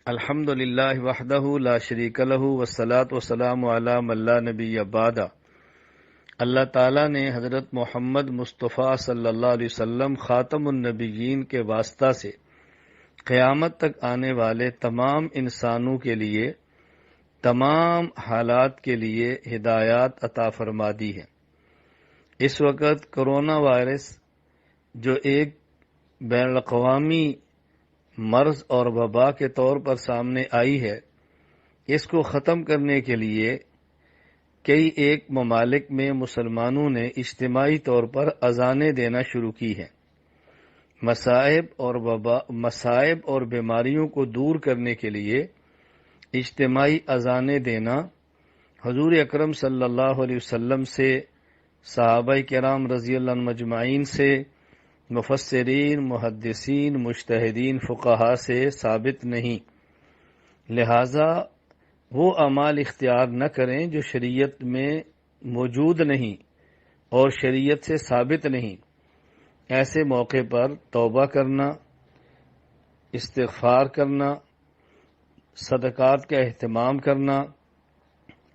الحمد للہ وحدہ لا شریک لہ والصلاة والسلام علی من لا نبی بعد۔ اللہ تعالیٰ نے حضرت محمد مصطفیٰ صلی اللہ علیہ وسلم خاتم النبیین کے واسطہ سے قیامت تک آنے والے تمام انسانوں کے لیے تمام حالات کے لیے ہدایات عطا فرما دی ہے۔ اس وقت کرونا وائرس جو ایک بین الاقوامی مرض اور وبا کے طور پر سامنے آئی ہے، اس کو ختم کرنے کے لیے کئی ایک ممالک میں مسلمانوں نے اجتماعی طور پر اذانیں دینا شروع کی ہیں۔ مصائب اور بیماریوں کو دور کرنے کے لیے اجتماعی اذانیں دینا حضور اکرم صلی اللہ علیہ وسلم سے، صحابہ کرام رضی اللہ عنہم مجمعین سے، مفسرین، محدثین، مجتہدین، فقہاء سے ثابت نہیں، لہذا وہ اعمال اختیار نہ کریں جو شریعت میں موجود نہیں اور شریعت سے ثابت نہیں۔ ایسے موقع پر توبہ کرنا، استغفار کرنا، صدقات کا اہتمام کرنا،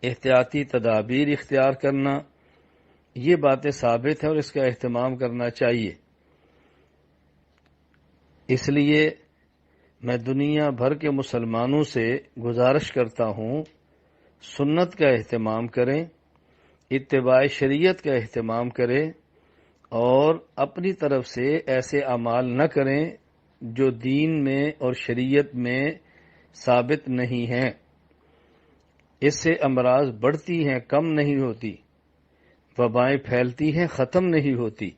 احتیاطی تدابیر اختیار کرنا، یہ باتیں ثابت ہیں اور اس کا اہتمام کرنا چاہیے۔ اس لیے میں دنیا بھر کے مسلمانوں سے گزارش کرتا ہوں، سنت کا اہتمام کریں، اتباع شریعت کا اہتمام کریں اور اپنی طرف سے ایسے اعمال نہ کریں جو دین میں اور شریعت میں ثابت نہیں ہیں۔ اس سے امراض بڑھتی ہیں، کم نہیں ہوتی، وبائیں پھیلتی ہیں، ختم نہیں ہوتی۔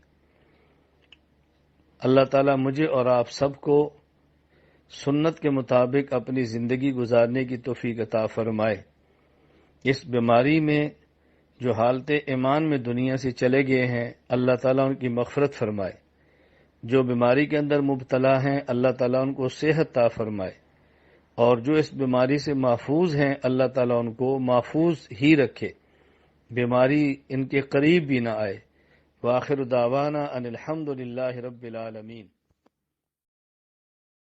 اللہ تعالیٰ مجھے اور آپ سب کو سنت کے مطابق اپنی زندگی گزارنے کی توفیق عطا فرمائے۔ اس بیماری میں جو حالت ایمان میں دنیا سے چلے گئے ہیں، اللہ تعالیٰ ان کی مغفرت فرمائے۔ جو بیماری کے اندر مبتلا ہیں، اللہ تعالیٰ ان کو صحت عطا فرمائے، اور جو اس بیماری سے محفوظ ہیں، اللہ تعالیٰ ان کو محفوظ ہی رکھے، بیماری ان کے قریب بھی نہ آئے۔ وآخر دعوانا ان الحمد للہ رب العالمین۔